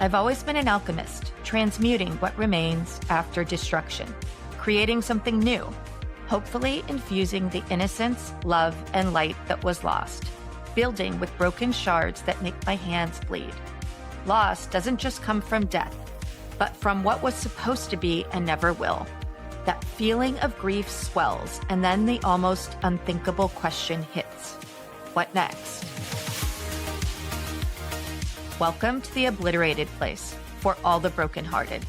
I've always been an alchemist, transmuting what remains after destruction, creating something new, hopefully infusing the innocence, love, and light that was lost, building with broken shards that make my hands bleed. Loss doesn't just come from death, but from what was supposed to be and never will. That feeling of grief swells, and then the almost unthinkable question hits. What next? Welcome to the Obliterated Place for all the brokenhearted,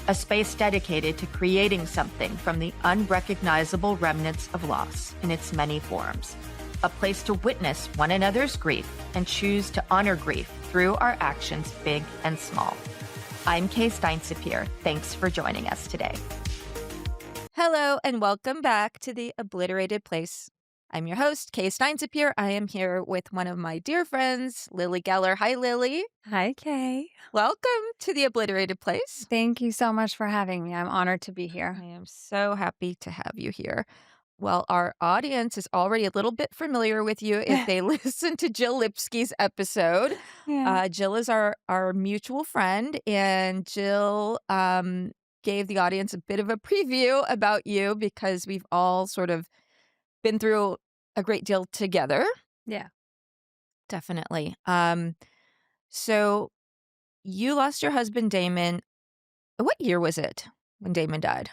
a space dedicated to creating something from the unrecognizable remnants of loss in its many forms. A place to witness one another's grief and choose to honor grief through our actions, big and small. I'm Kay Steinsapier. Thanks for joining us today. Hello, and welcome back to the Obliterated Place. I'm your host, Kay Steinsapier. I am here with one of my dear friends, Lili Geller. Hi, Lili. Hi, Kay. Welcome to the Obliterated Place. Thank you so much for having me. I'm honored to be here. I am so happy to have you here. Well, our audience is already a little bit familiar with you if they listen to Jill Lipsky's episode. Yeah. Jill is our mutual friend, and Jill gave the audience a bit of a preview about you because we've all sort of been through a great deal together. Yeah. Definitely. So you lost your husband, Damon. What year was it when Damon died?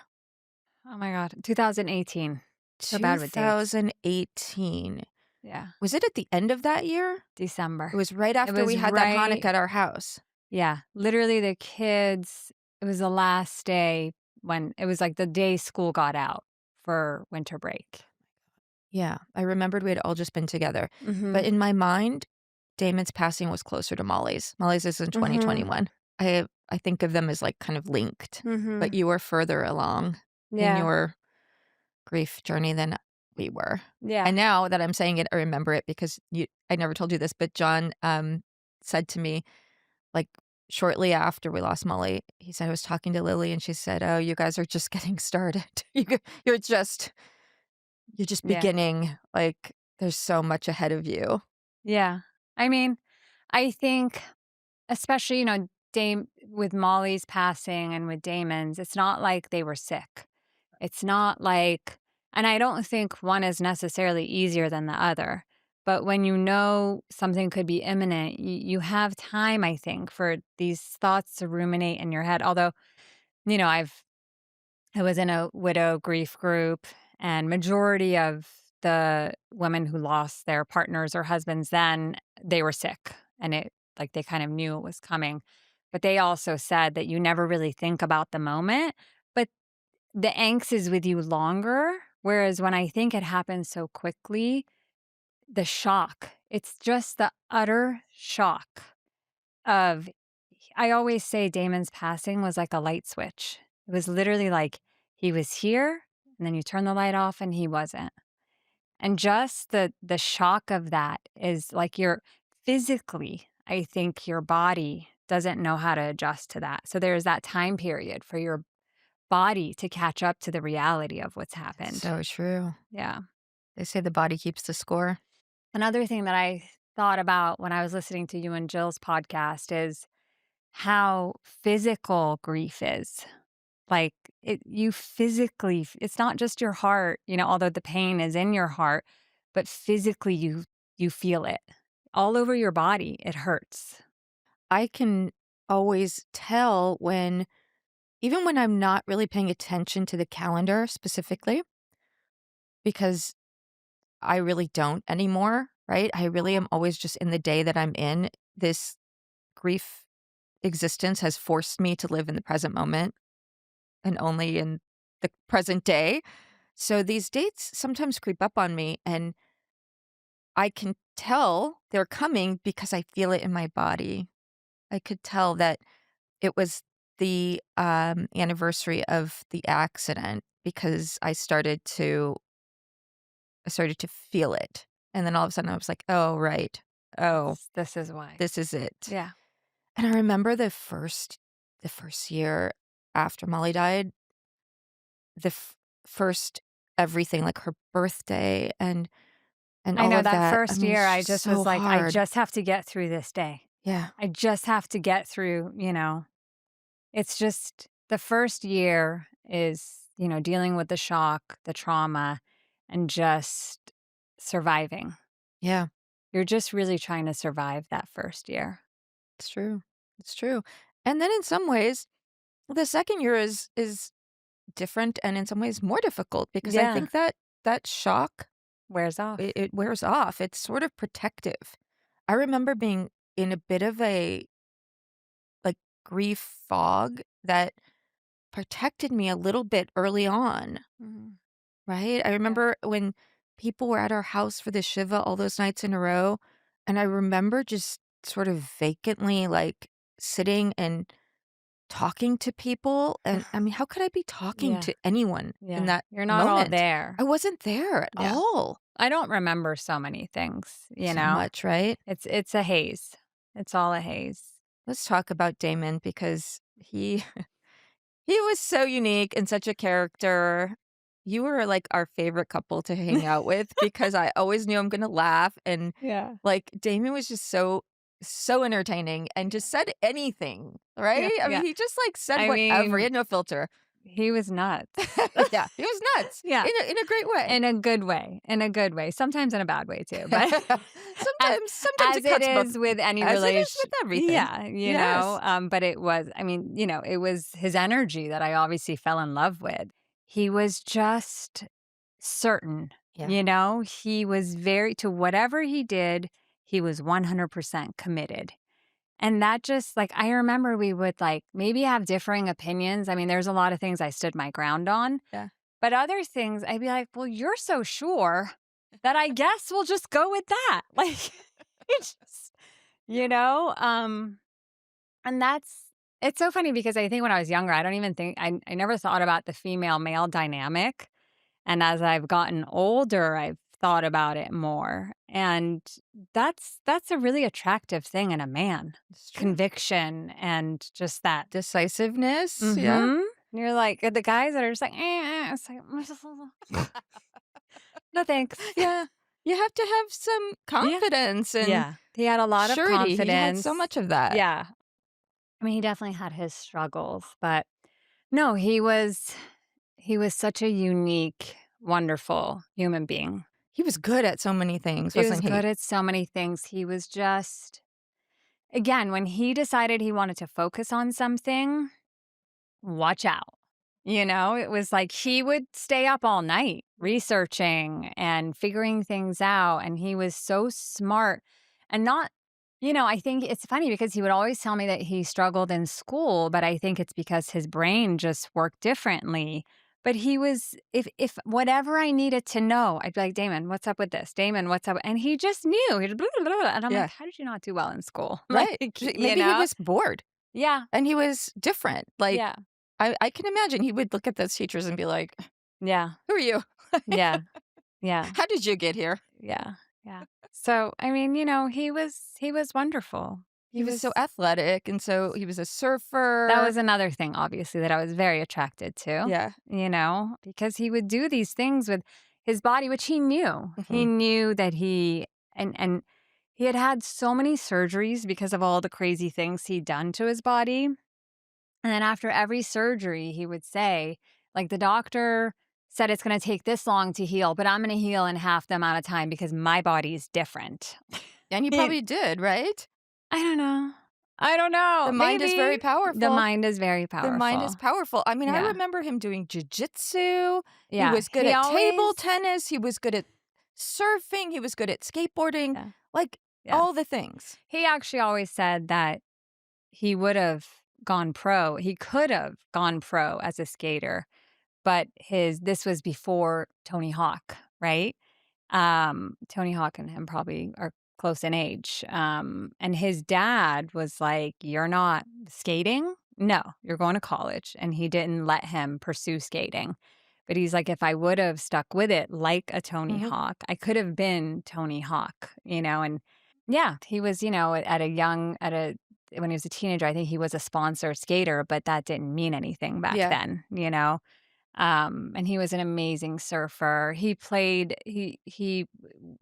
Oh my God. 2018. So bad with dates. 2018. Yeah. Was it at the end of that year? December. It was right after was we had that Hanukkah at our house. Yeah. Literally the kids, it was the last day when it was like the day school got out for winter break. Yeah. I remembered we had all just been together. Mm-hmm. But in my mind, Damon's passing was closer to Molly's. Molly's is in 2021. I think of them as like kind of linked. Mm-hmm. But you were further along in your grief journey than we were. Yeah. And now that I'm saying it, I remember it because I never told you this, but John said to me, like shortly after we lost Molly, he said, I was talking to Lili and she said, oh, you guys are just getting started. You're just beginning. Like there's so much ahead of you. Yeah. I mean, I think especially, with Molly's passing and with Damon's, it's not like they were sick. It's not like, and I don't think one is necessarily easier than the other. But when you know something could be imminent, you have time, I think, for these thoughts to ruminate in your head. Although, I was in a widow grief group, and majority of the women who lost their partners or husbands then, they were sick, and they kind of knew it was coming. But they also said that you never really think about the moment, but the angst is with you longer. Whereas when I think it happens so quickly, the shock, it's just the utter shock of, I always say Damon's passing was like a light switch. It was literally like he was here and then you turn the light off and he wasn't. And just the shock of that is like physically, I think your body doesn't know how to adjust to that. So there's that time period for your body to catch up to the reality of what's happened. So true. Yeah. They say the body keeps the score. Another thing that I thought about when I was listening to you and Jill's podcast is how physical grief is. Like it's not just your heart, although the pain is in your heart, but physically you feel it all over your body. It hurts. I can always tell even when I'm not really paying attention to the calendar specifically, because I really don't anymore, right? I really am always just in the day that I'm in. This grief existence has forced me to live in the present moment and only in the present day. So these dates sometimes creep up on me and I can tell they're coming because I feel it in my body. I could tell that it was the anniversary of the accident because I started to feel it. And then all of a sudden I was like, oh, right. Oh, This is why. this is it. Yeah. And I remember the first year after Molly died, the first everything, like her birthday and I all know of that that. first I mean, year, I it's just so was like, I hard. just have to get through this day. Yeah. I just have to get through, it's just the first year is, dealing with the shock, the trauma, and just surviving. Yeah. You're just really trying to survive that first year. It's true. It's true. And then in some ways, the second year is different and in some ways more difficult because I Yeah, think that that shock, wears off. it wears off. It's sort of protective. I remember being in a bit of a, like, grief fog that protected me a little bit early on, Mhm. right? I Yeah. remember when people were at our house for the Shiva all those nights in a row, and I remember just sort of vacantly, like, sitting and talking to people, and, I mean, how could I be talking Yeah, to anyone in yeah. that You're not all moment? I there. wasn't there at Yeah. all. I don't remember so many things, So much, right? It's a haze. It's all a haze. Let's talk about Damon because he was so unique and such a character. You were, like, our favorite couple to hang out with because I always knew I'm gonna laugh, and, Yeah. like, Damon was just so entertaining and just said anything, Yeah, right? I mean, yeah. he just, like, said I whatever, he mean, had no filter. he was nuts. Yeah, he was nuts Yeah, in a great way. in a good way, in a good way, sometimes in a bad way too, but as Sometimes as it it cuts both is with any as it is relation, with everything. yeah, Yes. but it was, it was his energy that I obviously fell in love with. He was just certain, Yeah. he was very to whatever he did, he was 100% committed. And that just like, I remember we would like maybe have differing opinions. I mean, there's a lot of things I stood my ground on, Yeah. but other things I'd be like, well, you're so sure that I guess we'll just go with that. Like, it's just, you know? And it's so funny because I think when I was younger, I don't even think, I never thought about the female male dynamic. And as I've gotten older, I've thought about it more. And that's a really attractive thing in a man. It's true. Conviction and just that. Decisiveness, yeah. Mhm. You're like the guys that are just like, it's like, no thanks. Yeah. You have to have some Yeah. confidence and Yeah. He had a lot of surety. He had so confidence. much of that. Yeah. I mean, he definitely had his struggles, but no, he was such a unique, wonderful human being. He was good at so many things, He was wasn't good he? at so many things. He was just again, when he decided he wanted to focus on something, watch out. It was like he would stay up all night researching and figuring things out. And he was so smart and not, I think it's funny because he would always tell me that he struggled in school, but I think it's because his brain just worked differently. But he was, if whatever I needed to know, I'd be like, Damon, what's up with this? Damon, what's up? And he just knew. He'd blah, blah, blah. And I'm like, Yeah. how did you not do well in school? Right. Like, Maybe he was bored Yeah. and he was different. Like, Yeah. I can imagine he would look at those teachers and be like, Yeah. "Who are you? Yeah. Yeah. How did you get here?" Yeah, yeah. So, I mean, he was wonderful. He He was so was athletic, and so he was a that surfer. was another thing, obviously, that I was very attracted to, Yeah. because he would do these things with his body, which he knew. He Mhm. knew that and he had had so many surgeries because of all the crazy things he'd done to his body. And then after every surgery, he would say, like, the doctor said it's going to take this long to heal, but I'm going to heal in half the amount of time because my body is different. And he He probably did, right? I don't know. I don't know. The mind is very Maybe. The powerful. mind is very The mind is powerful. powerful. I mean, I Yeah. remember him doing jujitsu. He Yeah. was good He at table always tennis. He was good at surfing. He was good at skateboarding, Yeah. like Yeah. all the things. He actually always said that he would have gone pro. He could have gone pro as a skater, but this was before Tony Hawk, right? Tony Hawk and him probably are close in age. And his dad was like, "You're not skating? No, you're going to college." And he didn't let him pursue skating. But he's like, if I would have stuck with it like a Tony Mhm. Hawk, I could have been Tony Hawk, and yeah, he was, when he was a teenager, I think he was a sponsored skater, but that didn't mean anything back Yeah. then. And he was an amazing surfer. He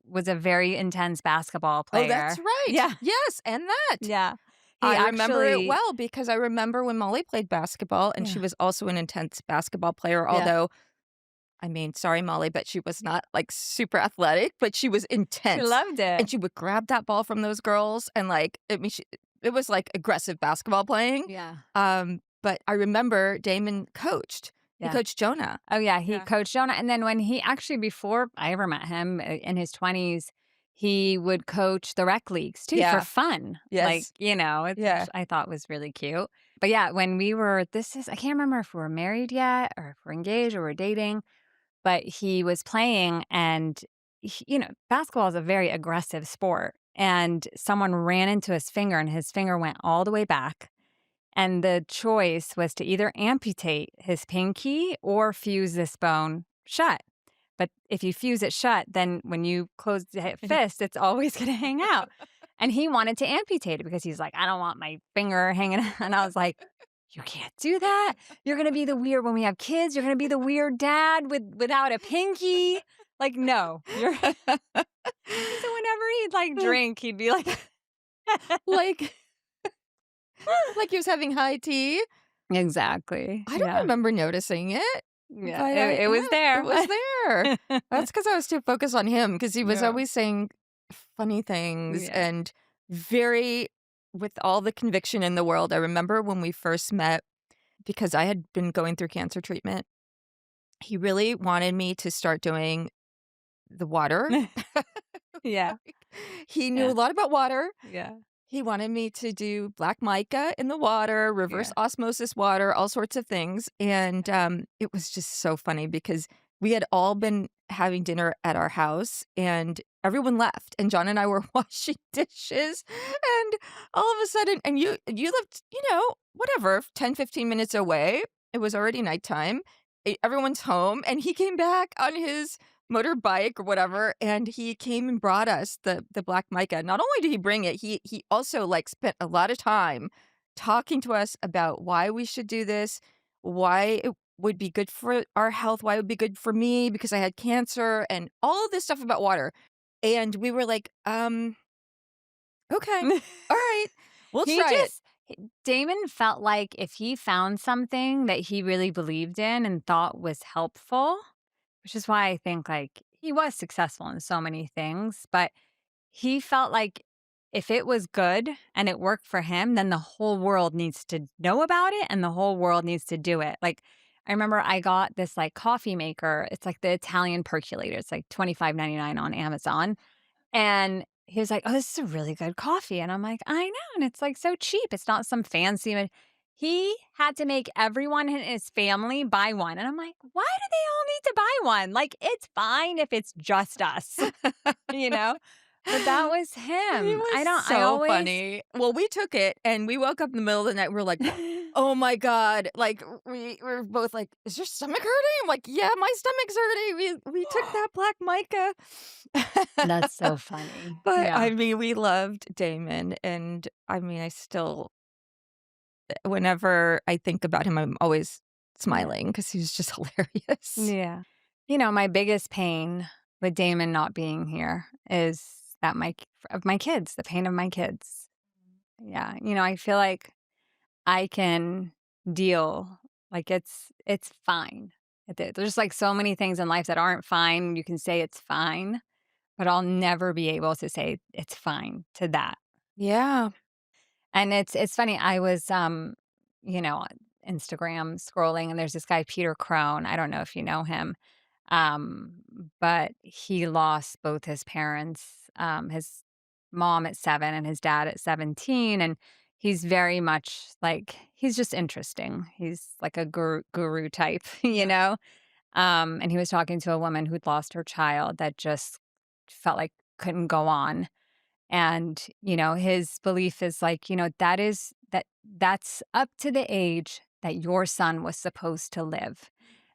was a very intense basketball Oh, that's player. right. Yeah, Yes, and that. yeah. He I remember it actually well because I remember when Molly played basketball, and she Yeah, was also an intense basketball player, yeah. although, I mean, sorry, Molly, but she was not, like, super athletic, but she was She intense, loved it. and she would grab that ball from those girls and, like, I mean, it was, like, aggressive basketball playing, Yeah, but I remember Damon coached. He yeah. coached Jonah. Oh, yeah, he Yeah. coached Jonah, and then when he actually before I ever met him, in his 20s, he would coach the rec leagues too for Yeah. fun, like, Yes. which Yeah. I thought was really cute. But, yeah, when we were I can't remember if we were married yet or if we're engaged or we're dating, but he was playing and basketball is a very aggressive sport, and someone ran into his finger, and his finger went all the way back. And the choice was to either amputate his pinky or fuse this bone shut. But if you fuse it shut, then when you close the fist, it's always going to hang out. And he wanted to amputate it because he's like, I don't want my finger hanging out. And I was like, you can't do that. You're going to be the weird when we have kids. You're going to be the weird dad without a pinky. Like, no, you're. So whenever he'd like drink, he'd be like, Like like he was having high tea. exactly. I don't Yeah. remember noticing it, Yeah. but It was it there. was there. That's because I was too focused on him because he was Yeah. always saying funny things Yeah. and very with all the conviction in the world. I remember when we first met because I had been going through cancer treatment. He really wanted me to start doing the water. Yeah. He knew a Yeah. lot about water. Yeah. He wanted me to do black mica in the water, reverse Yeah. osmosis water, all sorts of things, and, it was just so funny because we had all been having dinner at our house, and everyone left, and John and I were washing dishes, and all of a sudden and you lived, whatever, 10, 15 minutes away. It was already nighttime. Everyone's home, and he came back on his motorbike or whatever, and he came and brought us the black mica. Not only did he bring it, he also, like, spent a lot of time talking to us about why we should do this, why it would be good for our health, why it would be good for me because I had cancer, and all of this stuff about water. And we were like, okay. Alright. We'll He try it." just Damon felt like if he found something that he really believed in and thought was helpful, which is why I think, like, he was successful in so many things, but he felt like if it was good and it worked for him, then the whole world needs to know about it and the whole world needs to do it. Like, I remember I got this, like, coffee maker. It's like the Italian percolator. It's like 25.99 on Amazon. And he was like, "Oh, this is a really good coffee." And I'm like, "I know, and it's, like, so cheap. It's not some fancy" he had to make everyone in his family buy one, and I'm like, "Why do they all need to buy one? Like, it's fine if it's just us." You know? But that was It him. was I so always funny. Well, we took it, and we woke up in the middle of the night, we're like, "Oh my god." Like, we were both like, "Is your stomach hurting?" I'm like, "Yeah, my stomach's hurting." We took that black mica. That's so funny. But, Yeah. I mean, we loved Damon, and, I mean, I still whenever I think about him, I'm always Yeah. smiling because he's just hilarious. Yeah. My biggest pain with Damon not being here is that of my kids, the pain of my kids. Yeah, I feel like I can deal, like, it's fine. There's, like, so many things in life that aren't fine, you can say it's fine, but I'll never be able to say it's fine to that. Yeah. And it's funny, I was, on Instagram scrolling, and there's this guy, Peter Crone, I don't know if you know him, um, but he lost both his parents, his mom at 7 and his dad at 17, and he's very much like he's just interesting. He's like a guru type, you Yeah. know? And he was talking to a woman who'd lost her child that just felt like couldn't go on. And, his belief is like, that's up to the age that your son was supposed to live.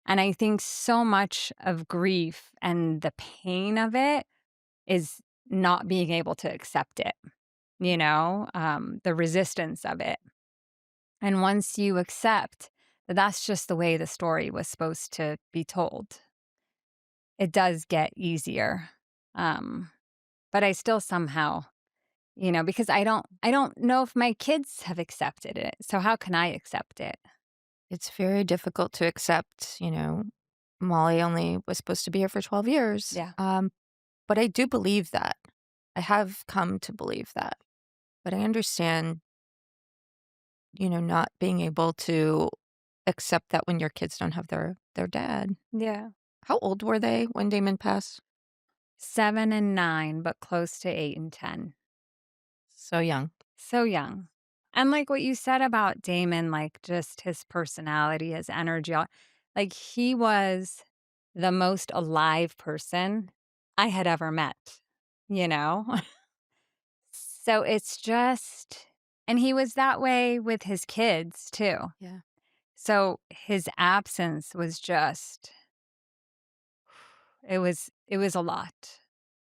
And I think so much of grief and the pain of it is not being able to accept it, the resistance of it. And once you accept that that's just the way the story was supposed to be told. It does get easier. Um, but I still somehow, because I don't know if my kids have accepted it. So how can I accept it? It's very difficult to accept, Molly only was supposed to be here for 12 years. Yeah. But I do believe that. I have come to believe that. But I understand, not being able to accept that when your kids don't have their dad. Yeah. How old were they when Damon passed? 7 and 9, but close to 8 and 10. So young. So young. And like what you said about Damon, like just his personality, his energy, like he was the most alive person I had ever met, you know? So it's just, and he was that way with his kids too. Yeah. So his absence was just, it was a lot.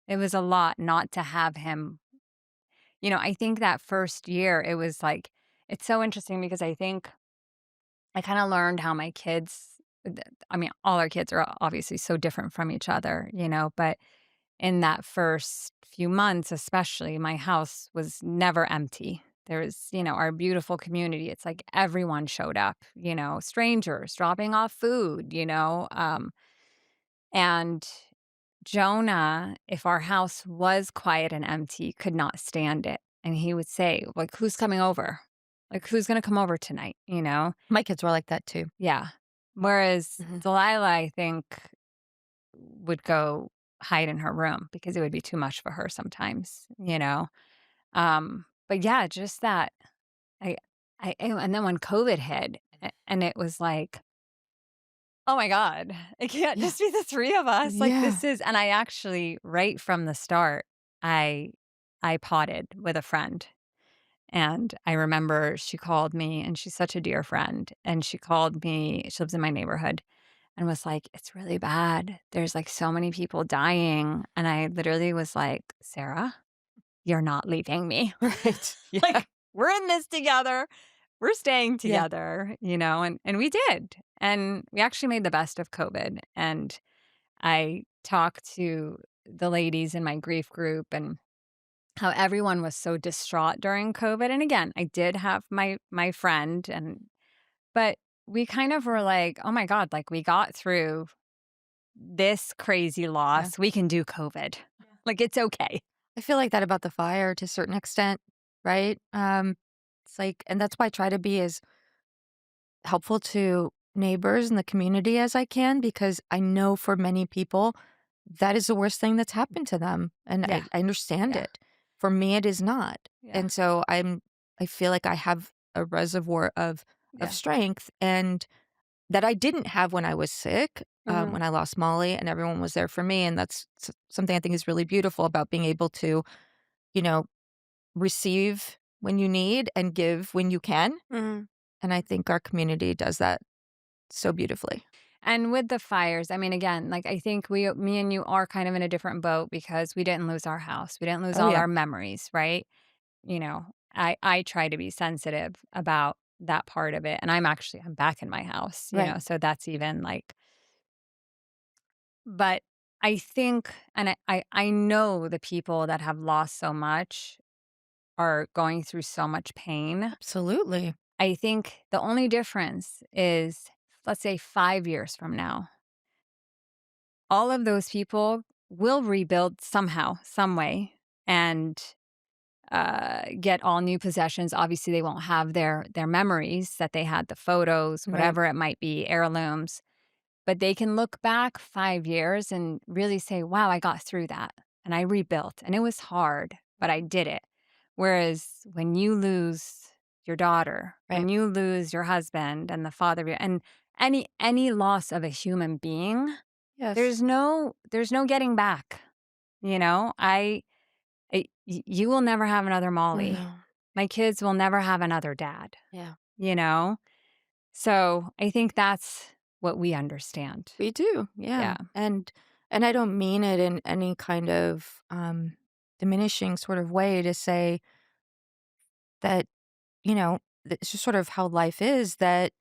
It was a lot not to have him. I think that first year it was like, it's so interesting because I think I kind of learned how my kids, I mean, all our kids are obviously so different from each other, but in that first few months, especially, my house was never empty. There was, our beautiful community. It's like everyone showed up, strangers dropping off food, and Jonah, if our house was quiet and empty, could not stand it. And he would say, like, who's coming over? Like, who's going to come over tonight? My kids were like that too. Yeah. Whereas Mhm. Delilah, I think, would go hide in her room because it would be too much for her sometimes. But yeah, just that I and then when COVID hit and it was like, oh my God, it can't Yeah. just be the three of us. Like Yeah. this is, and I actually right from the start, I I potted with a friend. And I remember she called me and she's such a dear friend. And she called me, she lives in my neighborhood and was like, it's really bad. There's like so many people dying. And I literally was like, Sarah, you're not leaving me. Right. Yeah. Like, we're in this together. We're staying Yeah. together, and we did. And we actually made the best of COVID. And I talked to the ladies in my grief group and how everyone was so distraught during COVID. And again, I did have my friend but we kind of were like, "Oh my god, like we got through this crazy Yeah. loss. We can do COVID. Like it's okay." I feel like that about the fire to a certain extent, right? It's like, and that's why I try to be as helpful to neighbors in the community as I can because I know for many people that is the worst thing that's happened to them, and I Yeah. I understand Yeah. it. For me, it is not, Yeah. and so I feel like I have a reservoir of Yeah. strength and that I didn't have when I was sick, Mhm. when I lost Molly, and everyone was there for me, and that's something I think is really beautiful about being able to, you know, receive when you need and give when you can, Mhm. and I think our community does that so beautifully. And with the fires, I mean, again, like I think me and you are kind of in a different boat because we didn't lose our house. We didn't lose Oh, all yeah. our memories, right? I try to be sensitive about that part of it. And I'm back in my house, Right. so that's even like, but I think, and I know the people that have lost so much are going through so much pain. Absolutely. I think the only difference is, let's say 5 years from now, all of those people will rebuild somehow, some way, and get all new possessions. Obviously, they won't have their memories that they had, the photos, Right. whatever it might be, heirlooms, but they can look back 5 years and really say, "Wow, I got through that and I rebuilt, and it was hard, but I did it." Whereas when you lose your daughter, Right. when you lose your husband and the father of and any loss of a human being, Yes. there's no getting back. You will never have another Molly. No. My kids will never have another dad, Yeah. you know? So, I think that's what we understand. We do, yeah, Yeah. and I don't mean it in any kind of, diminishing sort of way to say that, you know, it's just sort of how life is that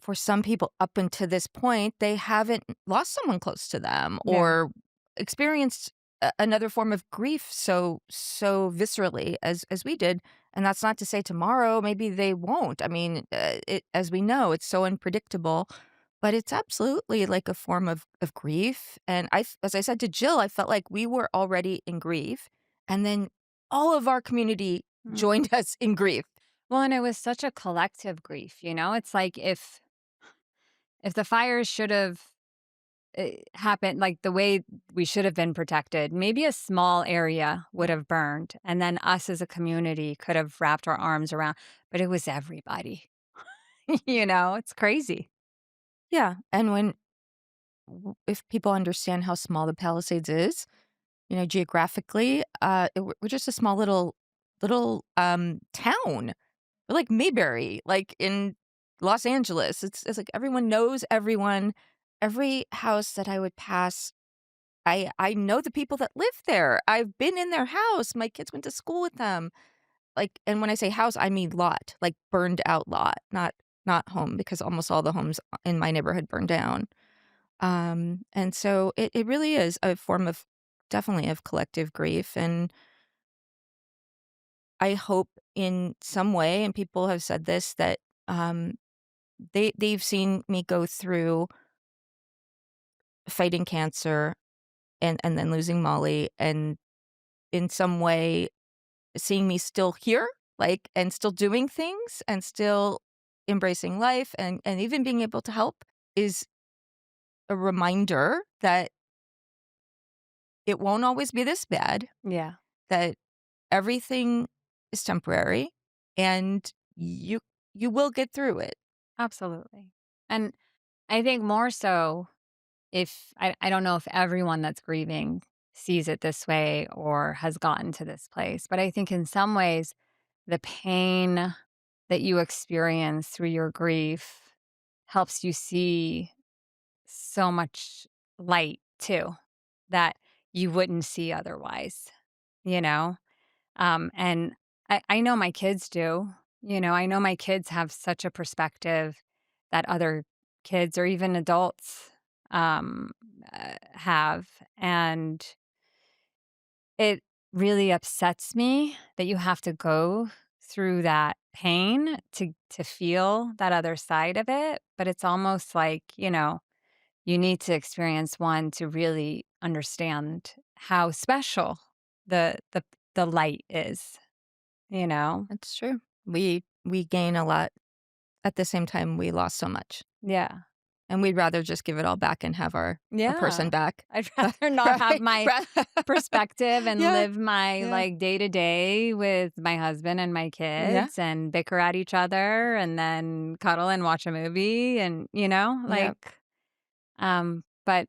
for some people up until this point, they haven't lost someone close to them Yeah. or experienced another form of grief so viscerally as we did. And that's not to say tomorrow maybe they won't. I mean, as we know, it's so unpredictable, but it's absolutely like a form of grief. And as I said to Jill, I felt like we were already in grief, and then all of our community Mm. joined us in grief. Well, and it was such a collective grief, you know? It's like if the fires should have happened like the way we should have been protected, maybe a small area would have burned, and then us as a community could have wrapped our arms around, but it was everybody. You know, it's crazy. Yeah, and if people understand how small the Palisades is, geographically, we're just a small little town. We're like Mayberry, like in Los Angeles. It's like everyone knows everyone. Every house that I would pass, I know the people that live there. I've been in their house. My kids went to school with them. Like, and when I say house, I mean lot, like burned out lot, not home, because almost all the homes in my neighborhood burned down. And so it really is a form of definitely of collective grief. And I hope in some way, and people have said this, that um, they've seen me go through fighting cancer and then losing Molly, and in some way seeing me still here, like, and still doing things and still embracing life and even being able to help is a reminder that it won't always be this bad, Yeah, that everything is temporary, and you will get through it. absolutely. And I think more so if I don't know if everyone that's grieving sees it this way or has gotten to this place, but I think in some ways, the pain that you experience through your grief helps you see so much light too that you wouldn't see otherwise, you know? And I know my kids do. You know, I know my kids have such a perspective that other kids or even adults um, have. And it really upsets me that you have to go through that pain to feel that other side of it. But it's almost like, you need to experience one to really understand how special the the light is, you know? That's true. We gain a lot at the same time we lost so much, Yeah. and we'd rather just give it all back and have a person Yeah. back. I'd rather not have Right? my Right. perspective and Yeah, live my, yeah, like, day to day with my husband and my yeah, kids and bicker at each other and then cuddle and watch a movie and, yeah. but,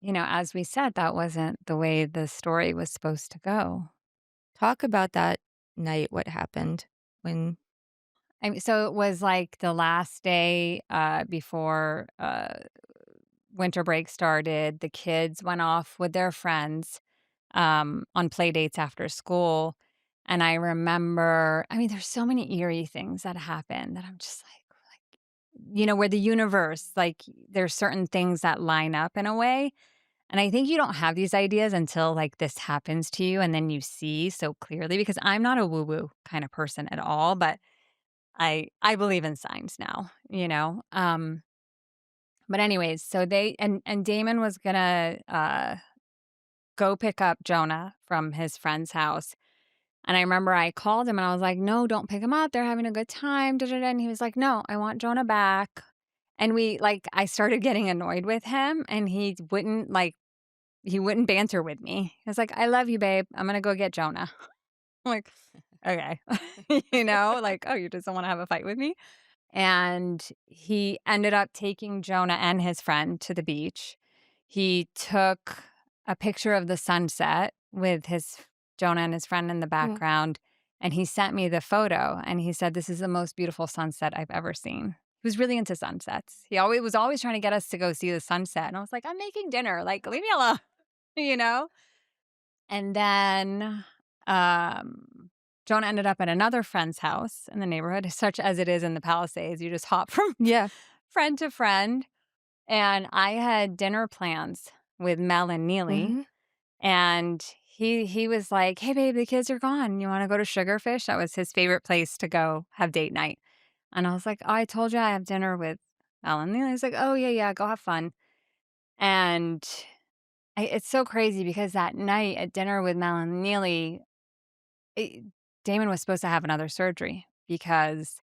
as we said, that wasn't the way the story was supposed to go. Talk about that night, what happened when I mean, so it was, like, the last day, before, winter break started. The kids went off with their friends, on play dates after school, and I remember I mean, there's so many eerie things that happen that I'm just where the universe, like, there's certain things that line up in a way, and I think you don't have these ideas until, like, this happens to you, and then you see so clearly because I'm not a woo-woo kind of person at all, but I believe in signs now, you know? But anyways, so they and Damon was gonna, go pick up Jonah from his friend's house, and I remember I called him and I was like, "No, don't pick him up, they're having a good time, da, da, da," and he was like, "No, I want Jonah back." And I started getting annoyed with him, and he wouldn't banter with me. He was like, "I love you, babe. I'm gonna go get Jonah." I'm like, "Okay." Like, "Oh, you just don't wanna have a fight with me?" And he ended up taking Jonah and his friend to the beach. He took a picture of the sunset with his Jonah and his friend in the Yeah. background, and he sent me the photo, and he said, "This is the most beautiful sunset I've ever seen." He was really into sunsets. He always was always trying to get us to go see the sunset, and I was like, "I'm making dinner, like, leave me alone," you know? And then, Jonah ended up at another friend's house in the neighborhood, such as it is in the Palisades. You just hop from Yeah. friend to friend, and I had dinner plans with Mel and Neely, Mhm. and he was like, "Hey, babe, the kids are gone. You wanna go to Sugarfish?" That was his favorite place to go have date night. And I was like, "Oh, I told you I have dinner with Mel and Neely." He's like, "Oh, yeah, yeah, go have fun." And it's so crazy because that night at dinner with Mel and Neely, it Damon was supposed to have another surgery because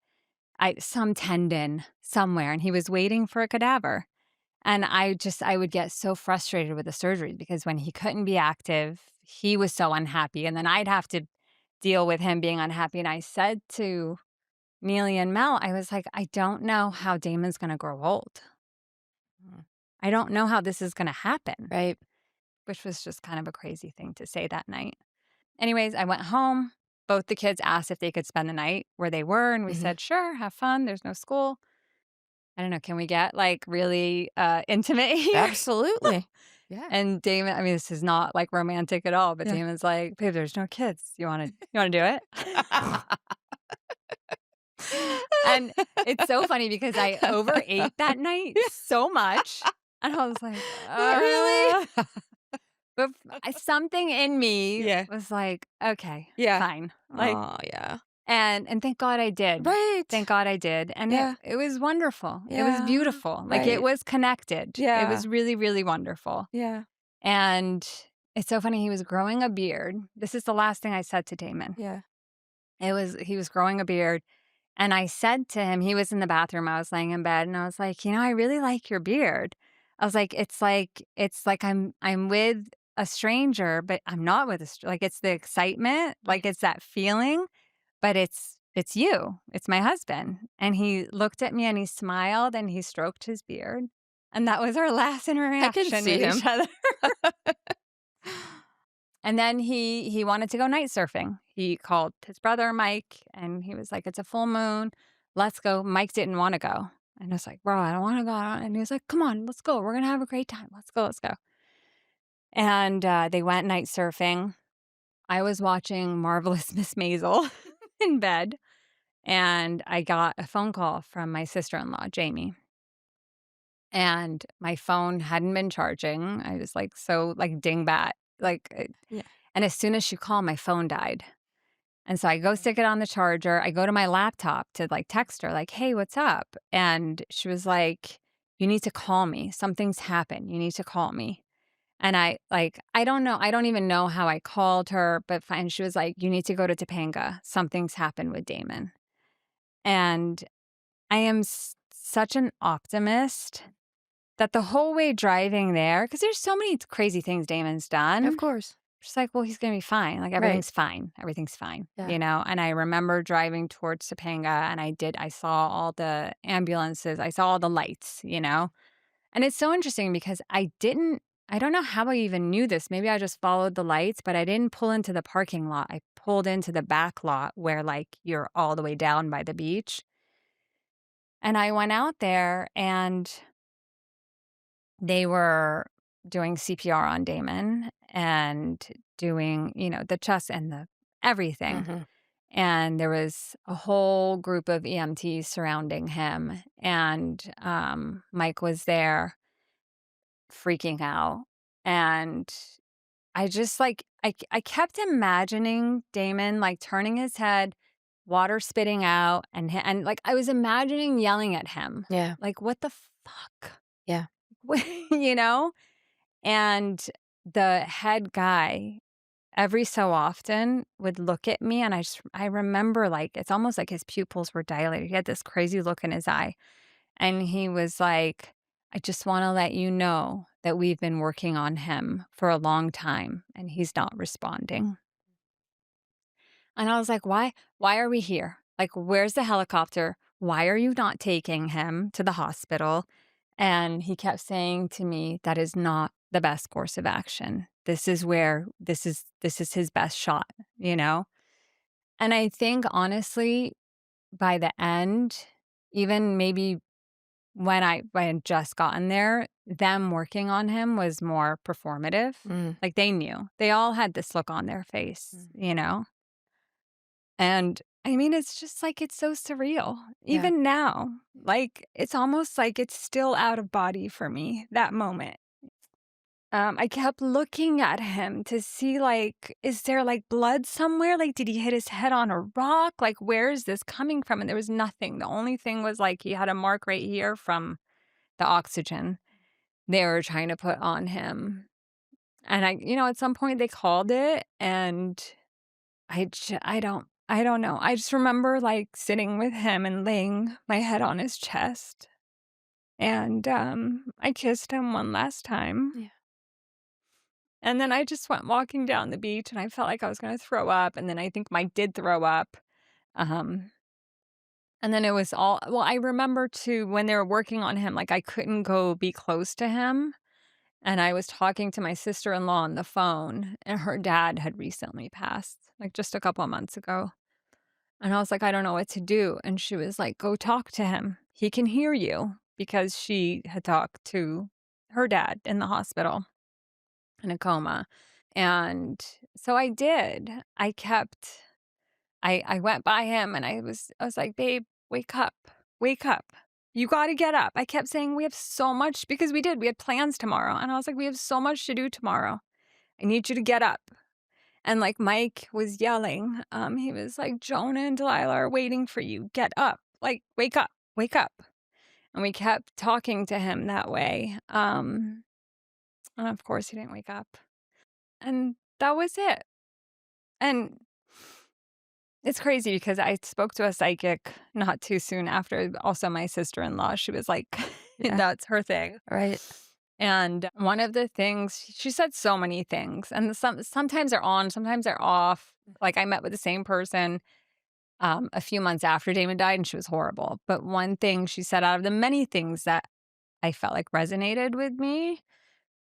some tendon somewhere, and he was waiting for a cadaver. And I would get so frustrated with the surgeries because when he couldn't be active, he was so unhappy, and then I'd have to deal with him being unhappy, and I said to Neely and Mel, I was like, "I don't know how Damon's gonna grow old. Mm. I don't know how this is gonna happen," Right. which was just kind of a crazy thing to say that night. Anyways, I went home. Both the kids asked if they could spend the night where they were, and we Mhm. said, "Sure, have fun. There's no school." I don't know, can we get, like, really, intimate here? Absolutely. Yeah. And Damon, I mean, this is not, like, romantic at all, but Yeah. Damon's like, "Babe, there's no kids. You wanna do it?" And it's so funny because I overate that night Yeah. so much, and I was like, Really? but something in me Yeah. was like, "Okay, Yeah. fine." Like, Oh, yeah. and thank God I did. Right. Thank God I did, and it Yeah. it was wonderful. It was Yeah. beautiful. Like, it Right. was connected. It Yeah. was really, really wonderful. Yeah. And it's so funny, he was growing a beard. This is the last thing I said to Damon. Yeah. He was growing a beard, and I said to him, he was in the bathroom, I was laying in bed, and I was like, I really like your beard." I was like, it's like I'm with a stranger, but I'm not with a like, it's the excitement, like, Right. it's that feeling, but it's you. It's my husband." And he looked at me and he smiled and he stroked his beard, and that was our last I can interaction see with him. each other. And then he wanted to go night surfing. He called his brother Mike, and he was like, "It's a full moon. Let's go." Mike didn't wanna go. And I was like, "Bro, I don't wanna go." And he was like, "Come on, let's go. We're gonna have a great time. Let's go, let's go." And, they went night surfing. I was watching Marvelous Miss Maisel in bed, and I got a phone call from my sister-in-law, Jamie, and my phone hadn't been charging. I was, like, so, like, dingbat, like, Yeah. and as soon as she called, my phone died. And so I go stick it on the charger. I go to my laptop to, like, text her, like, "Hey, what's up?" And she was like, "You need to call me. Something's happened. You need to call me." And I don't know. I don't even know how I called her, but fine. She was like, "You need to go to Topanga. Something's happened with Damon." And I am such an optimist that the whole way driving there, because there's so many crazy things Damon's Of done. course. She's like, "Well, he's gonna be fine. Like, Right. everything's fine. Everything's fine," Yeah. you know? And I remember driving towards Topanga, and I saw all the ambulances. I saw all the lights, you know? And it's so interesting because I don't know how I even knew this. Maybe I just followed the lights, but I didn't pull into the parking lot. I pulled into the back lot where, like, you're all the way down by the beach. And I went out there, and they were doing CPR on Damon and doing, the chest and the everything. Mhm. And there was a whole group of EMTs surrounding him. And Mike was there freaking out. And I just like, I kept imagining Damon like turning his head, water spitting out, and like I was imagining yelling at him, Yeah. like, "What the fuck?" Yeah. you know? And the head guy, every so often, would look at me, and I remember, like, it's almost like his pupils were dilated. He had this crazy look in his eye, and he was like, "I just wanna let you know that we've been working on him for a long time, and he's not responding." And I was like, Why are we here? Like, where's the helicopter? Why are you not taking him to the hospital?" And he kept saying to me, "That is not the best course of action. This is his best shot, you know?" And I think honestly, by the end, even maybe when I had just gotten there, them working on him was more performative. Mm. Like, they knew. They all had this look on their face, Mm. you know? And I mean, it's just like it's so surreal. Yeah. Even now, like it's almost like it's still out of body for me, that moment. I kept looking at him to see, like, is there like blood somewhere? Like, did he hit his head on a rock? Like, where is this coming from? And there was nothing. The only thing was like he had a mark right here from the oxygen they were trying to put on him. And at some point they called it, and I don't know. I just remember like sitting with him and laying my head on his chest, and I kissed him one last time. Yeah. And then I just went walking down the beach, and I felt like I was gonna throw up, and then I think I did throw up. Um, and then it was all well, I remember too when they were working on him, like, I couldn't go be close to him, and I was talking to my sister-in-law on the phone, and her dad had recently passed, like, just a couple of months ago. And I was like, "I don't know what to do." And she was like, "Go talk to him. He can hear you," because she had talked to her dad in the hospital in a coma. And so I did. I went by him, and I was like, "Babe, wake up. Wake up. You gotta get up." I kept saying, "We have so much," because we had plans tomorrow. And I was like, "We have so much to do tomorrow. I need you to get up." And like Mike was yelling, he was like, "Jonah and Delilah are waiting for you. Get up. Like, wake up. Wake up." And we kept talking to him that way. And of course he didn't wake up. And that was it. And it's crazy because I spoke to a psychic not too soon after, also my sister-in-law. She was like, Yeah. that's her thing. Right. And one of the things she said so many things, and sometimes they're on, sometimes they're off. Like I met with the same person a few months after Damon died, and she was horrible. But one thing she said out of the many things that I felt like resonated with me,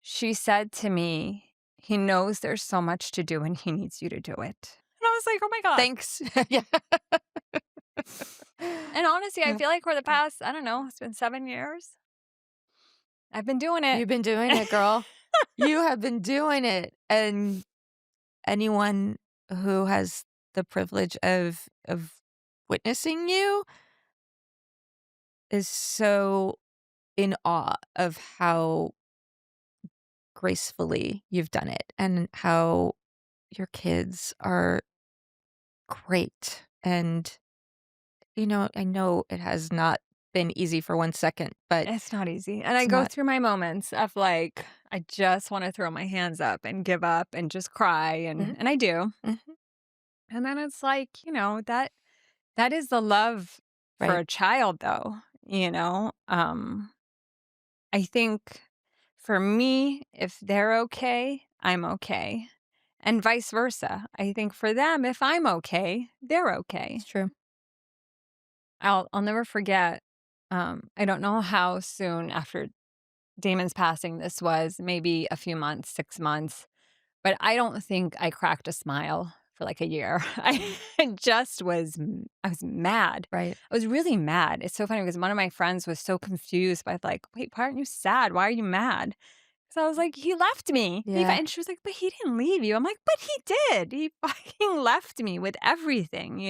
she said to me, "He knows there's so much to do and he needs you to do it." And I was like, "Oh my God." Thanks. Yeah. And honestly, I Yeah. feel like for the past, I don't know, it's been 7 years, I've been doing it. You've been doing it, girl. You have been doing it. And anyone who has the privilege of witnessing you is so in awe of how gracefully you've done it and how your kids are great. And, I know it has not been easy for 1 second, but It's not easy. And I it's go not. through my moments of like, I just want to throw my hands up and give up and just cry. Mhm, And I do. mhm. And then it's like, that is the love for Right. a child though, you know? I think for me, if they're okay, I'm okay. And vice versa. I think for them, if I'm okay, they're It's okay. true. I'll never forget. I don't know how soon after Damon's passing this was, maybe a few months, 6 months, but I don't think I cracked a smile for like a year. I was mad. Right. I was really mad. It's so funny because one of my friends was so confused by like, "Wait, why aren't you sad? Why are you mad?" So I was like, "He left me." Yeah. And she was like, "But he didn't leave you." I'm like, "But he did. He fucking left me with everything."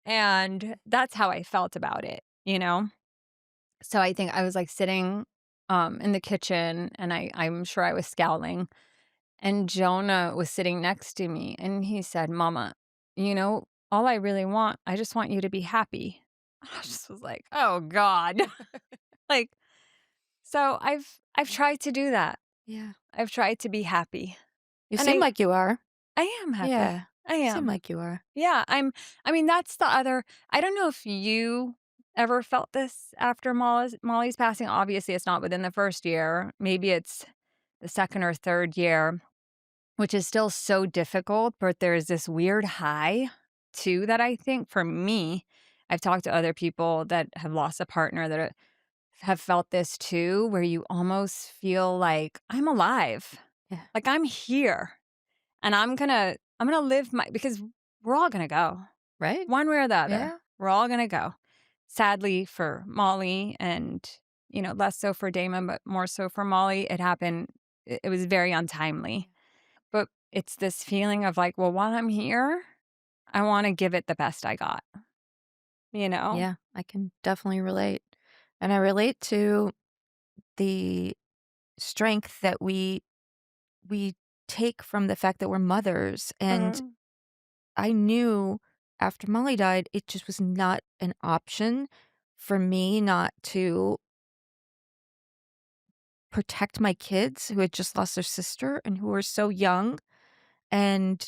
And that's how I felt about it. So I think I was like sitting in the kitchen, and I'm sure I was scowling, and Jonah was sitting next to me, and he said, "Mama, all I just want you to be happy." I just was like, "Oh God." Like, so I've tried to do that. Yeah. I've tried to be happy. You And seem like you are. I am happy. Yeah. I You seem am. like you are. Yeah, I mean, that's the other I don't know if you ever felt this after Molly's passing. Obviously, it's not within the first year. Maybe it's the second or third year, which is still so difficult, but there's this weird high too that I think for me, I've talked to other people that have lost a partner that have felt this too, where you almost feel like I'm alive. Yeah. Like I'm here, and I'm gonna live my because we're all gonna go. Right? One way or the other, Yeah. we're all gonna go. Sadly for Molly and, less so for Damon, but more so for Molly, it happened it was very untimely. But it's this feeling of like, well, while I'm here, I wanna give it the best I got, you know? Yeah, I can definitely relate. And I relate to the strength that we take from the fact that we're mothers, and Mhm. I knew after Molly died, it just was not an option for me not to protect my kids who had just lost their sister and who were so young, and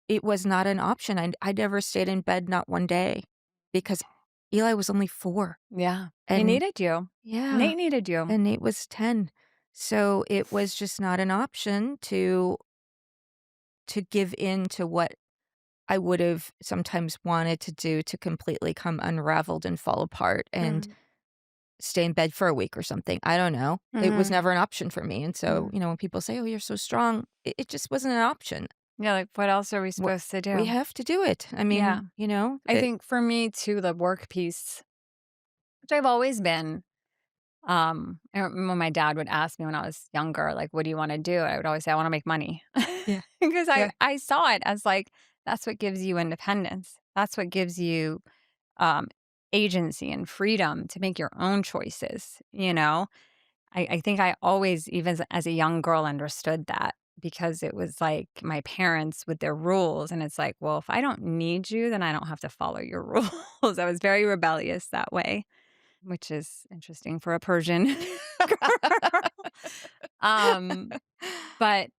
it was not an option. I never stayed in bed, not one day, because Eli was only 4, Yeah. He and needed you. yeah, Nate needed you. and Nate was 10. So it was just not an option to give in to what I would've sometimes wanted to do to completely come unraveled and fall apart and Mhm. stay in bed for a week or something. I don't know. It was Mhm. never an option for me, and so, Mhm. when people say, "Oh, you're so strong," it just wasn't an option. Yeah, like, what else are we What supposed to we do? have to do it. I Yeah. mean, I think for me too, the work piece, which I've always been, I remember when my dad would ask me when I was younger, like, "What do you wanna do?" I would always say, "I wanna make money." Yeah, Because I yeah, I saw it as, like, that's what gives you independence. That's what gives you, um, agency and freedom to make your own choices, you know? I think I always, even as a young girl, understood that because it was like my parents with their rules, and it's like, well, if I don't need you, then I don't have to follow your rules. I was very rebellious that way, which is interesting for a Persian girl. Um, but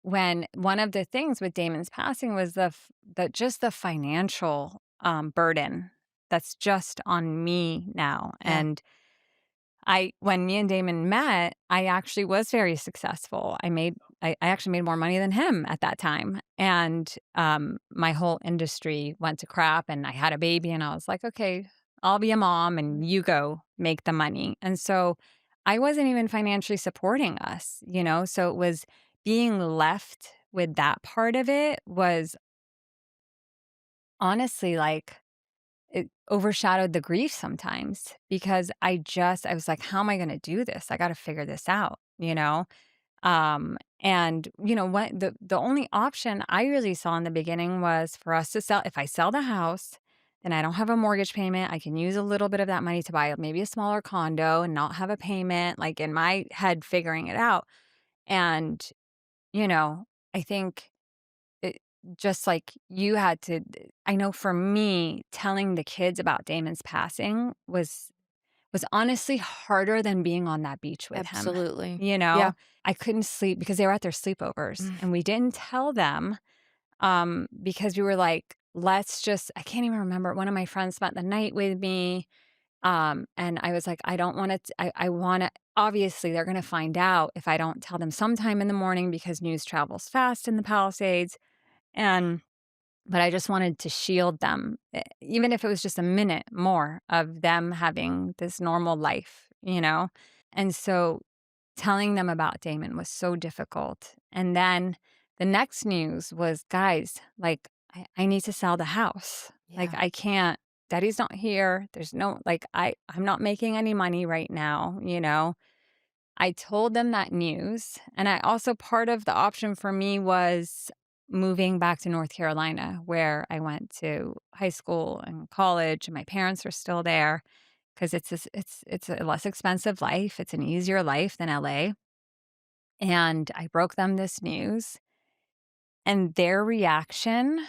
when one of the things with Damon's passing was the financial burden that's just on me now, yeah, and when me and Damon met, I actually was very successful. I actually made more money than him at that time. And my whole industry went to crap and I had a baby and I was like, okay, I'll be a mom and you go make the money. And so I wasn't even financially supporting us, you know? So it was being left with that part of it was honestly like it overshadowed the grief sometimes because I was like, how am I going to do this? I got to figure this out, you know? And what the only option I really saw in the beginning was for us to sell. If I sell the house, then I don't have a mortgage payment. I can use a little bit of that money to buy maybe a smaller condo and not have a payment, like in my head, figuring it out. And, you know, I think it just like you had to I know for me, telling the kids about Damon's passing was honestly harder than being on that beach with him, absolutely. you Yeah. know? I couldn't sleep because they were at their sleepovers, Mm, and we didn't tell them, because we were like, "Let's just" I can't even remember, one of my friends spent the night with me, and I was like, "I don't wanna I wanna" obviously, they're gonna find out if I don't tell them sometime in the morning because news travels fast in the Palisades, and but I just wanted to shield them, even if it was just a minute more of them having this normal life, you know? And so telling them about Damon was so difficult. And then the next news was, guys, like, I need to sell the house. Like, yeah, I can't, daddy's not here. There's no, like, I'm not making any money right now, you know? I told them that news, and I also part of the option for me was moving back to North Carolina, where I went to high school and college, and my parents are still there because it's a less expensive life, it's an easier life than LA, and I broke them this news, and their reaction,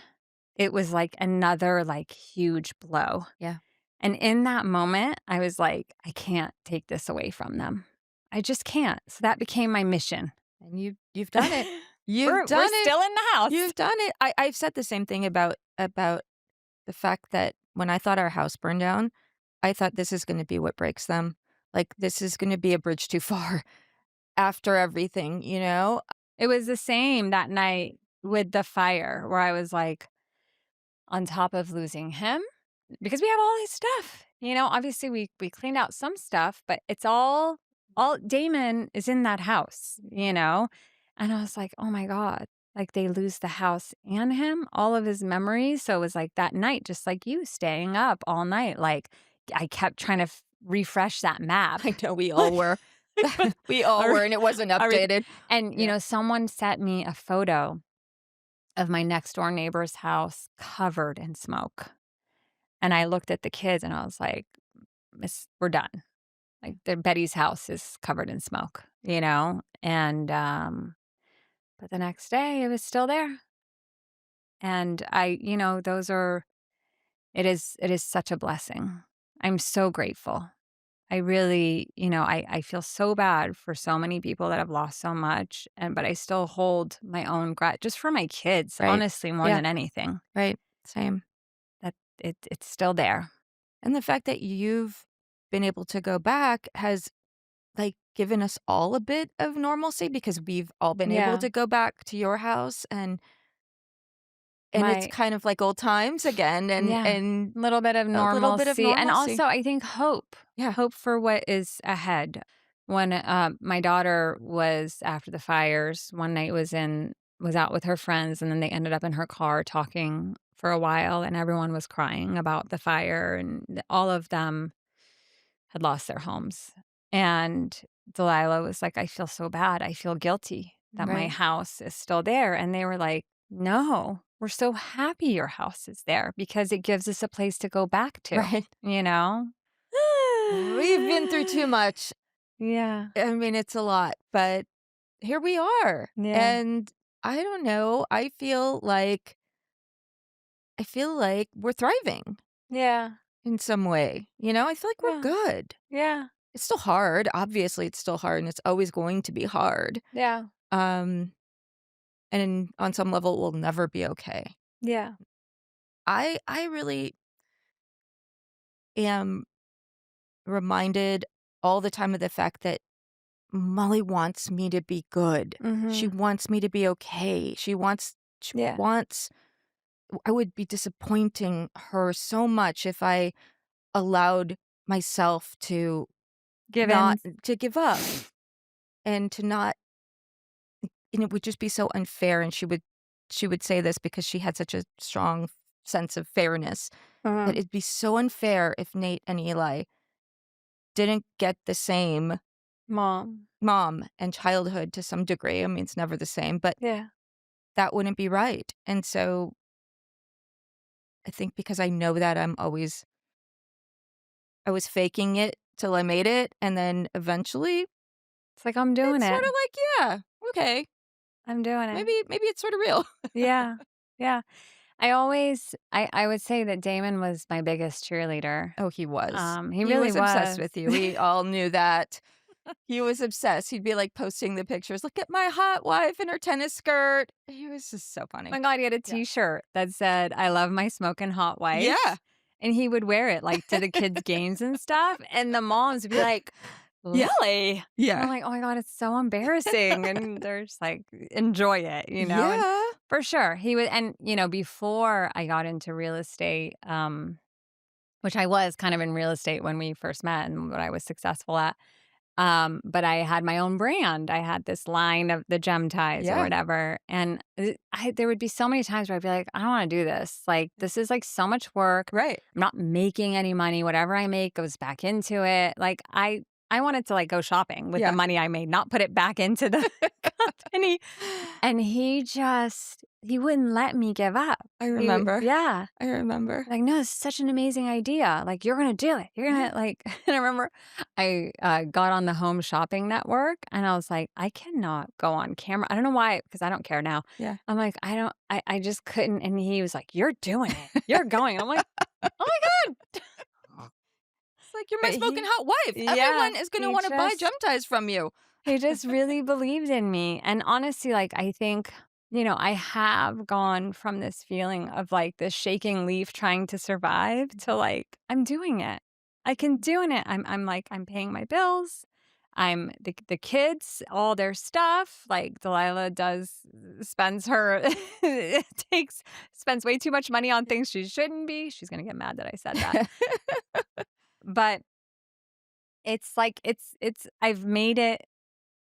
it was like another, like, huge blow, yeah. and in that moment, I was like, "I can't take this away from them. I just can't." So that became my mission. And you've done it. You've We're done it. still in the house. You've done it. I've said the same thing about the fact that when I thought our house burned down, I thought this is gonna be what breaks them. Like, this is gonna be a bridge too far after everything, you know? It was the same that night with the fire where I was like, on top of losing him, because we have all his stuff. Obviously we cleaned out some stuff, but it's all Damon is in that house, you know? And I was like, "Oh my god." Like they lose the house and him, all of his memories. So it was like that night, just like you staying up all night. Like I kept trying to refresh that map. I know we all Like were. it was We all a were, and it wasn't a re- updated. and Yeah. someone sent me a photo of my next door neighbor's house covered in smoke. And I looked at the kids and I was like, "Miss, we're done. Like, Betty's house is covered in smoke, you know?" And, but the next day it was still there. And those are, it is such a blessing. I'm so grateful. I really, I feel so bad for so many people that have lost so much, but I still hold my own just for my kids, Right. honestly, more Yeah, than anything, right. Same. that it's still there. And the fact that you've been able to go back has, like, given us all a bit of normalcy because we've all been able Yeah. to go back to your house, and it's My kind of like old times again Yeah. and A little bit of a little bit of normalcy, and normalcy. also I think hope. Yeah. Hope for what is ahead. When, my daughter was after the fires, one night was out with her friends, and then they ended up in her car talking for a while, and everyone was crying about the fire, and all of them had lost their homes. And Delilah was like, "I feel so bad. I feel guilty that my Right. house is still there." And they were like, "No, we're so happy your house is there because it gives us a place to go back to, Right. you know?" We've been through too much. Yeah. I mean, it's a lot, but here we are. Yeah. And I don't know, I feel like we're thriving Yeah. in some way. I feel like we're Yeah. good. Yeah. It's still hard. Obviously, it's still hard and it's always going to be hard. Yeah. Um, and on some level, it will never be okay. Yeah. I really am reminded all the time of the fact that Molly wants me to be good. She Mhm. wants me to be okay. She Yeah. wants I would be disappointing her so much if I allowed myself to Give not in. to give up and to not, and it would just be so unfair, and she would say this because she had such a strong sense of fairness, that Mhm. it'd be so unfair if Nate and Eli didn't get the same Mom. mom and childhood to some degree. I mean, it's never the same, but Yeah. that wouldn't be right. And so I think because I know that I was faking it till I made it, and then eventually It's like, "I'm doing it's sort it. of like, yeah, okay, I'm doing it." maybe it's sort of real. Yeah. Yeah. I would say that Damon was my biggest cheerleader. Oh, he was. He He really was obsessed was. with you. We all knew that. He was obsessed. He'd be, like, posting the pictures, "Look at my hot wife in her tennis skirt." He was just so funny. My God, he had a Yeah. T-shirt that said, "I love my smoking hot Yeah. wife," and he would wear it, like, to the kids' games and stuff, and the moms would be like, Yeah. "Lily?" And I'm Yeah. like, "Oh my God, it's so embarrassing," and they're just like, "Enjoy it," and Yeah. for sure, he would. And, before I got into real estate, which I was kind of in real estate when we first met and what I was successful at. But I had my own brand. I had this line of the gem ties or Yeah. whatever. And there would be so many times where I'd be like, I don't want to do this. Like, this is like so much work. Right. I'm not making any money. Whatever I make goes back into it. Like, I wanted to like go shopping with the Yeah. money I made, not put it back into the company. And he wouldn't let me give up. I remember. Yeah. I remember. Like, "No, this is such an amazing idea. Like, you're gonna do it. You're Yeah. gonna like." And I remember I got on the Home Shopping Network, and I was like, "I cannot go on camera." I don't know why, because I don't care now. Yeah. I'm like, "I don't. I just couldn't." And he was like, "You're doing it. You're going." And I'm like, "Oh my God!" It's like, "You're my But smoking hot wife. yeah, Everyone is gonna wanna buy gem ties from you." he just really believed in me. And honestly, like, I think, I have gone from this feeling of like this shaking leaf trying to survive to like, I'm doing it. I can doing it. I'm like, I'm paying my bills. I'm the kids, all their stuff. Like Delilah spends her takes spends way too much money on things she shouldn't be. She's gonna get mad that I said that. But it's like it's I've made it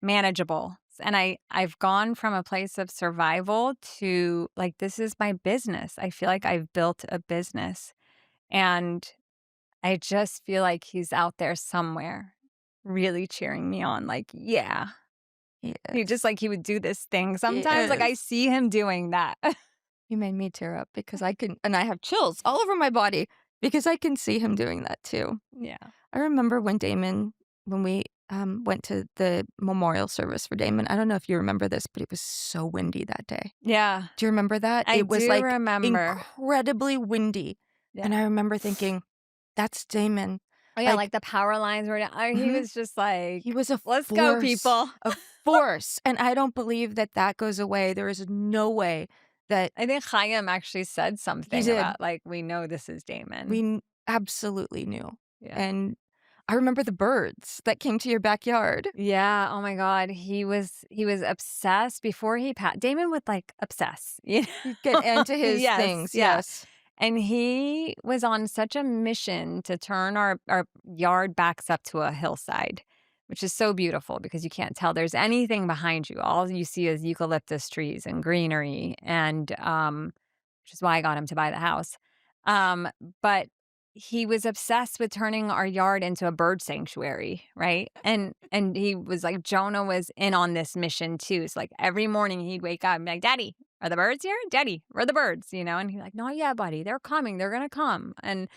manageable. And I've gone from a place of survival to like, this is my business. I feel like I've built a business, and I just feel like he's out there somewhere really cheering me on. Like, yeah, he just Yes. like he would do this thing sometimes. Like I Yes. see him doing that. You made me tear up because I have chills all over my body because I can see him doing that too. Yeah. I remember when we went to the memorial service for Damon. I don't know if you remember this, but it was so windy that day. Yeah. Do you remember that? I It was do like remember. incredibly windy. And Yeah. I remember thinking, that's Damon. Oh, yeah, Like, like the power lines were down. He mhm. was just like, He was a "Let's go, people." a force. And I don't believe that that goes away. There is no way that I think Chaim actually said he something did. about, like, "We know this is Damon." Absolutely knew. Yeah. And I remember the birds that came to your backyard. Yeah, oh my god, he was obsessed before he passed. Damon would, like, obsess, you He'd get know? into his Yes, things, yeah, yes. and he was on such a mission to turn our yard backs up to a hillside, which is so beautiful because you can't tell there's anything behind you. All you see is eucalyptus trees and greenery, and, which is why I got him to buy the house. Um, but he was obsessed with turning our yard into a bird sanctuary, right? And he was like Jonah was in on this mission too. So like every morning he'd wake up and be like, "Daddy, are the birds here? Daddy, where are the birds?" You know, and he's like, "Not yet, buddy. They're coming. They're gonna come." And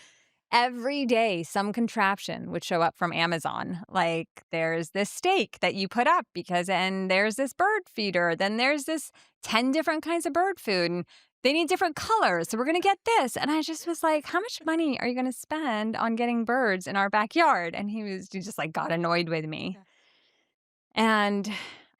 every day, some contraption would show up from Amazon. Like, there's this steak that you put up because, and there's this bird feeder. Then there's this 10 different kinds of bird food. And they need different colors. So we're going to get this. And I just was like, how much money are you going to spend on getting birds in our backyard? And he just like got annoyed with me. Yeah. And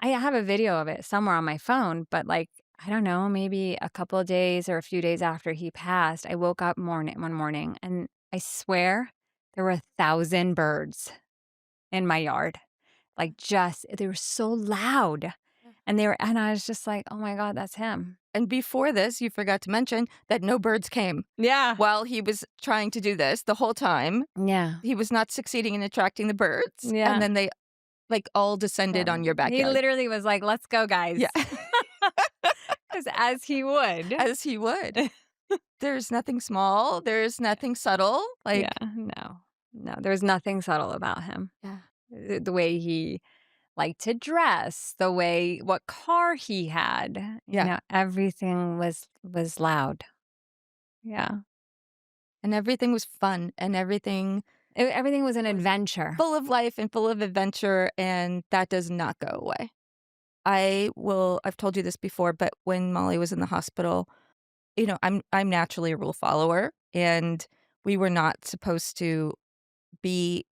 I have a video of it somewhere on my phone, but like, I don't know, maybe a couple of days or a few days after he passed, I woke up one morning and I swear there were 1,000 birds in my yard. Like just they were so loud. Yeah. And I was just like, "Oh my god, that's him." And before this, you forgot to mention that no birds came Yeah. while he was trying to do this the whole time. Yeah. He was not succeeding in attracting the birds, and Yeah. then they, like, all descended on your He backyard. literally was like, "Let's go, guys." Yeah. Because as he would. As he would. There's nothing small, there's nothing subtle, Yeah, like no. No, there was nothing subtle about him. yeah, The way he liked to dress, the way what car he had, yeah, everything was loud. Yeah. and everything was fun, and everything Everything was an was adventure. full of life and full of adventure, and that does not go away. I've told you this before, but when Molly was in the hospital, I'm naturally a rule follower, and we were not supposed to be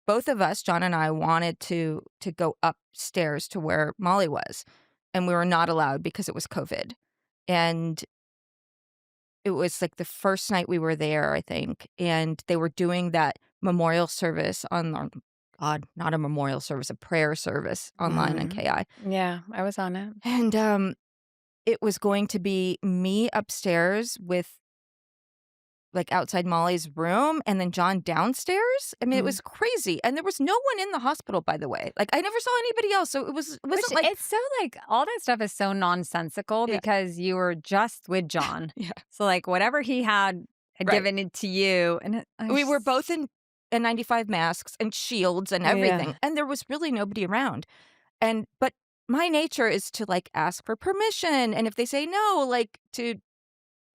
both of us, John and I, wanted to go upstairs to where Molly was, and we were not allowed because it was COVID. And it was, like, the first night we were there, I think, and they were doing that memorial service God, not a memorial service, a prayer service online on Mhm. KI. Yeah, I was on it. And, it was going to be me upstairs with like, outside Molly's room and then John downstairs? I mean, it Mm. was crazy, and there was no one in the hospital, by the way. Like, I never saw anybody else, so it Which wasn't like it's so like all that stuff is so nonsensical yeah, because you were just with John. yeah, So like whatever he had right. given it to you and I We were just, both in N95 masks and shields and everything, yeah. and there was really nobody around, but my nature is to, like, ask for permission, and if they say no, like, to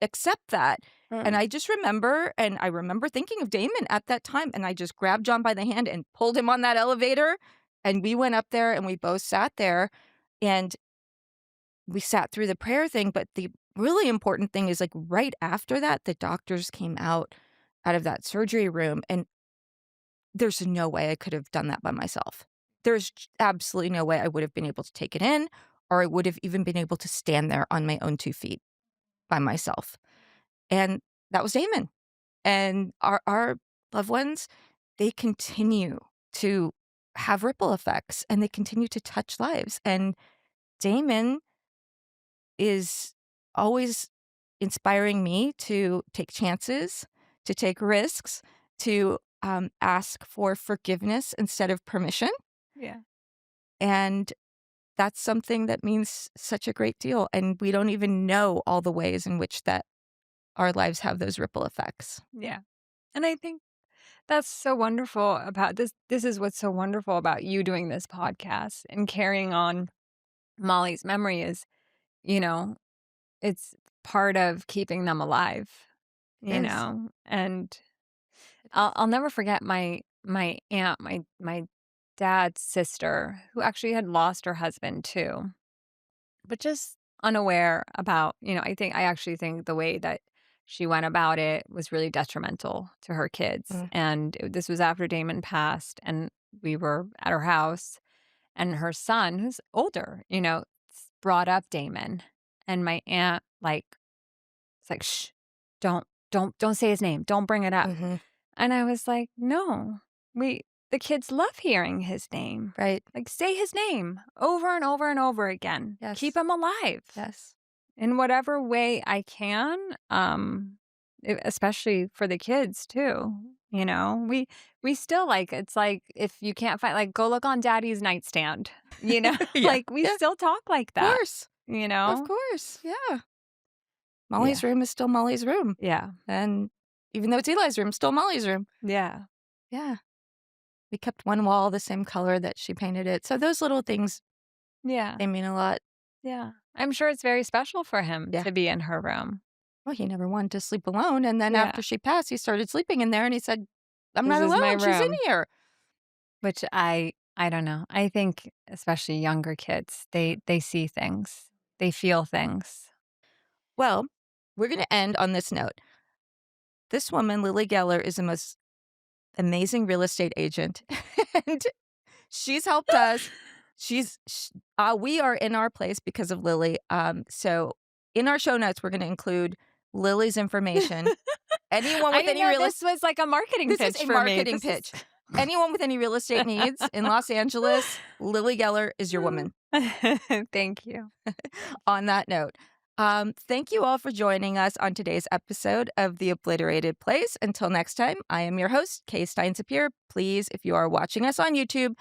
accept that. And Mm. I remember thinking of Damon at that time, and I just grabbed John by the hand and pulled him on that elevator, and we went up there, and we both sat there, and we sat through the prayer thing, but the really important thing is, like, right after that, the doctors came out of that surgery room, and there's no way I could have done that by myself. There's absolutely no way I would have been able to take it in, or I would have even been able to stand there on my own 2 feet by myself. And that was Damon. And our loved ones, they continue to have ripple effects, and they continue to touch lives, and Damon is always inspiring me to take chances, to take risks, to, ask for forgiveness instead of permission, Yeah. and that's something that means such a great deal, and we don't even know all the ways in which that our lives have those ripple effects. Yeah. And I think that's so wonderful about this. This is what's so wonderful about you doing this podcast and carrying on Molly's memory is, you know, it's part of keeping them alive, It is. And It is. I'll never forget my aunt, my dad's sister, who actually had lost her husband too, but just unaware about, I actually think the way that she went about it was really detrimental to her kids. Mm. And this was after Damon passed, and we were at her house, and her son, who's older, brought up Damon, and my aunt it's like, shh, don't say his name, don't bring it up. Mhm. And I was like, no, the kids love hearing his name. Right. Like, say his name over and over and over again. Keep Yes. him alive Yes. in whatever way I can. Especially for the kids too. We still it's like if you can't find go look on daddy's nightstand, Yeah. we Yeah. still talk like Of that, course. you Of know? course. Yeah. Molly's Yeah. room is still Molly's room. Yeah. And even though it's Eli's room, still Molly's room. Yeah. Yeah. We kept one wall the same color that she painted it. So those little things, Yeah. they mean a lot. Yeah. I'm sure it's very special for him Yeah. to be in her room. Well, he never wanted to sleep alone. And then Yeah. after she passed, he started sleeping in there and he said, I'm This not is my alone. She's in room, here. which I don't know. I think especially younger kids, they see things. They feel things. Well, we're going to end on this note. This woman, Lili Geller, is the most amazing real estate agent. And she's helped us. We are in our place because of Lili. So in our show notes, we're going to include Lili's information. Anyone I with didn't any know real this was like a marketing This pitch is a for me. marketing pitch. Anyone with any real estate needs in Los Angeles, Lili Geller is your woman. Thank you. On that note, thank you all for joining us on today's episode of The Obliterated Place. Until next time, I am your host, Kay Stein-Sapir. Please, if you are watching us on YouTube,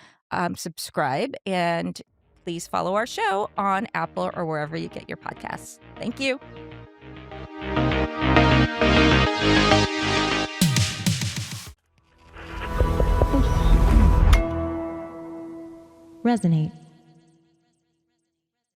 subscribe and please follow our show on Apple or wherever you get your podcasts. Thank you. Resonate.